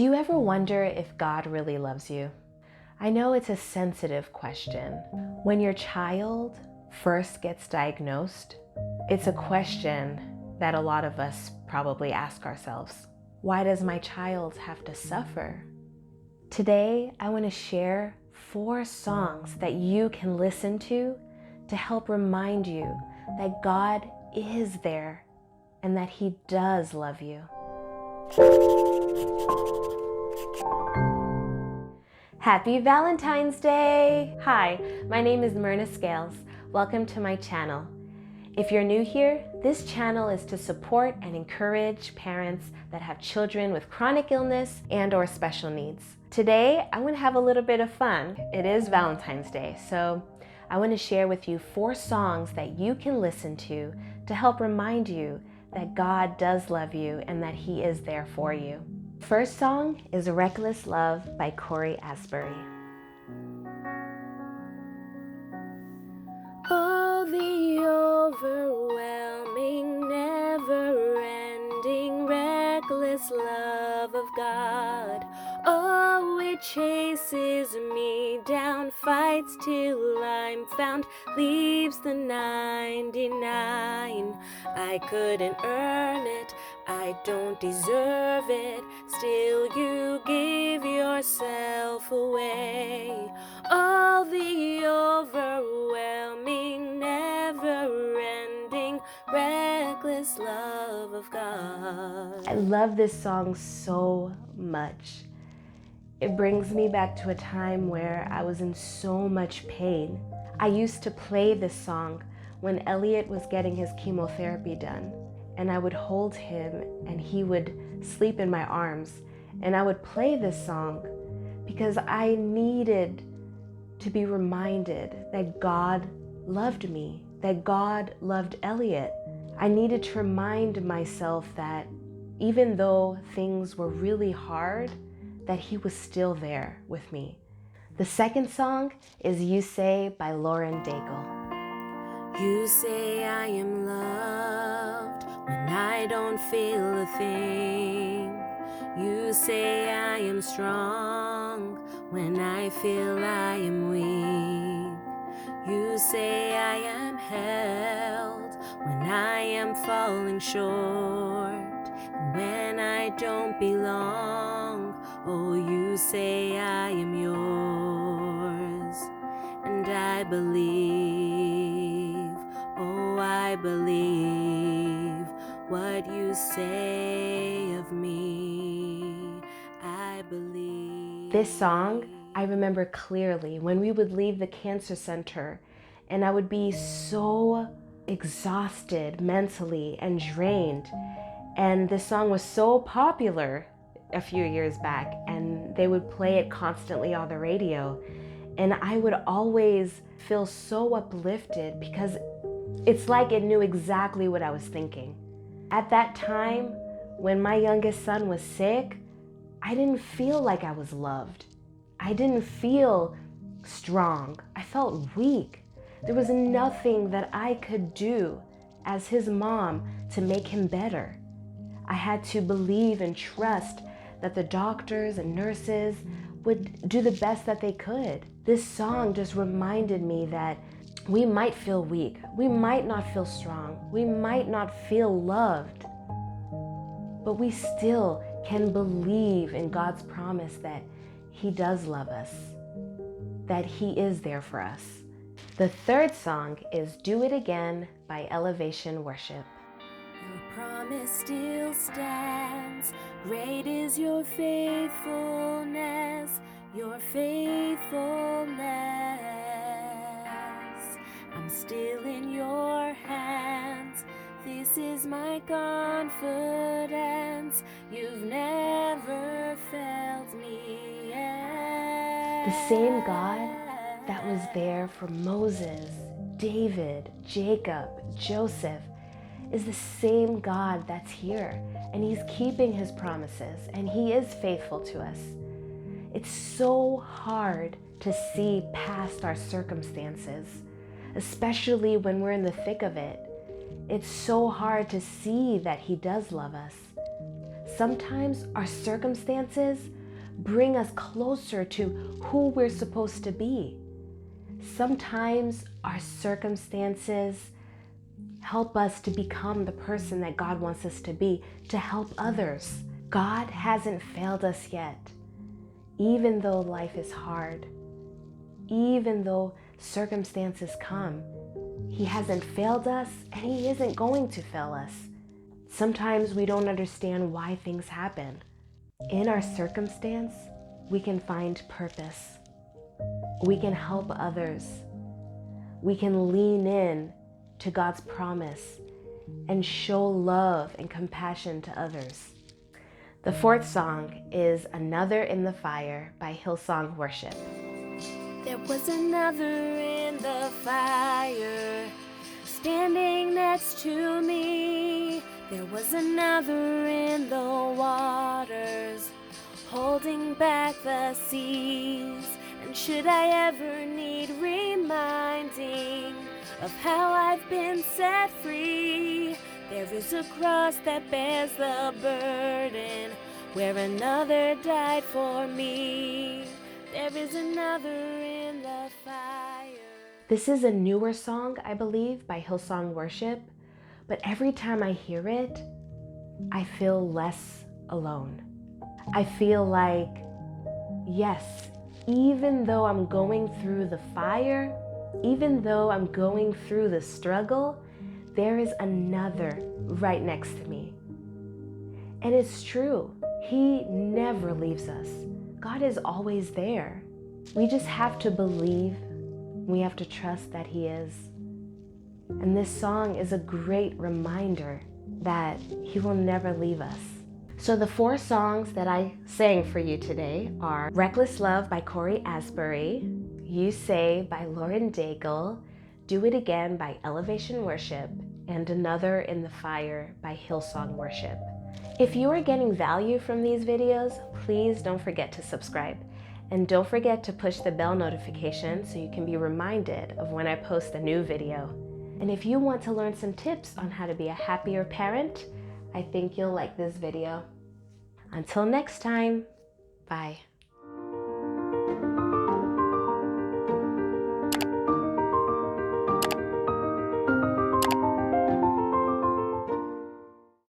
Do you ever wonder if God really loves you? I know it's a sensitive question. When your child first gets diagnosed, it's a question that a lot of us probably ask ourselves. Why does my child have to suffer? Today, I want to share 4 songs that you can listen to help remind you that God is there and that He does love you. Happy Valentine's Day! Hi, my name is Myrna 𝐥𝐬𝐬. Welcome to my channel. If you're new here, this channel is to support and encourage parents that have children with chronic illness and/or special needs. Today, I want to have a little bit of fun. It is Valentine's Day, so I want to share with you 4 songs that you can listen to help remind you that God does love you and that He is there for you. First song is Reckless Love by Cory Asbury. Oh, the overwhelming, never-ending, reckless love of God. Oh, it chases me down, fights till I'm found, leaves the 99. I couldn't earn it, I don't deserve it, still you give yourself away. All the overwhelming, never-ending, reckless love of God. I love this song so much. It brings me back to a time where I was in so much pain. I used to play this song when Elliot was getting his chemotherapy done, and I would hold him and he would sleep in my arms, and I would play this song because I needed to be reminded that God loved me, that God loved Elliot. I needed to remind myself that even though things were really hard, that He was still there with me. The second song is 𝐦𝐤𝐬𝐫 by Lauren Daigle. You say I am loved when I don't feel a thing. You say I am strong when I feel I am weak. You say I am held when I am falling short. And when I don't belong, oh, you say I am yours. And I believe, oh, I believe what you say of me. I believe. This song, I remember clearly when we would leave the cancer center and I would be so exhausted mentally and drained. And this song was so popular a few years back, and they would play it constantly on the radio. And I would always feel so uplifted because it's like it knew exactly what I was thinking. At that time, when my youngest son was sick, I didn't feel like I was loved. I didn't feel strong. I felt weak. There was nothing that I could do as his mom to make him better. I had to believe and trust that the doctors and nurses would do the best that they could. This song just reminded me that we might feel weak, we might not feel strong, we might not feel loved, but we still can believe in God's promise that He does love us, that He is there for us. The third song is Do It Again by Elevation Worship. Your promise still stands. Great is your faithfulness, your faithfulness. I'm still in your hands. This is my confidence. You've never failed me yet. The same God that was there for Moses, David, Jacob, Joseph, is the same God that's here, and He's keeping His promises, and He is faithful to us. It's so hard to see past our circumstances, especially when we're in the thick of it. It's so hard to see that He does love us. Sometimes our circumstances bring us closer to who we're supposed to be. Sometimes our circumstances help us to become the person that God wants us to be, to help others. God hasn't failed us yet. Even though life is hard, even though circumstances come, He hasn't failed us and He isn't going to fail us. Sometimes we don't understand why things happen. In our circumstance, we can find purpose. We can help others. We can lean in to God's promise and show love and compassion to others. The fourth song is Another in the Fire by Hillsong Worship. There was another in the fire, standing next to me. There was another in the waters, holding back the seas. And should I ever need reminding of how I've been set free, there is a cross that bears the burden, where another died for me. There is another in the fire. This is a newer song, I believe, by Hillsong Worship, but every time I hear it, I feel less alone. I feel like, yes, even though I'm going through the fire, even though I'm going through the struggle, there is another right next to me. And it's true, He never leaves us. God is always there. We just have to believe, we have to trust that He is. And this song is a great reminder that He will never leave us. So the 4 songs that I sang for you today are Reckless Love by Cory Asbury, You Say by Lauren Daigle, Do It Again by Elevation Worship, and Another in the Fire by Hillsong Worship. If you are getting value from these videos, please don't forget to subscribe. And don't forget to push the bell notification so you can be reminded of when I post a new video. And if you want to learn some tips on how to be a happier parent, I think you'll like this video. Until next time, bye.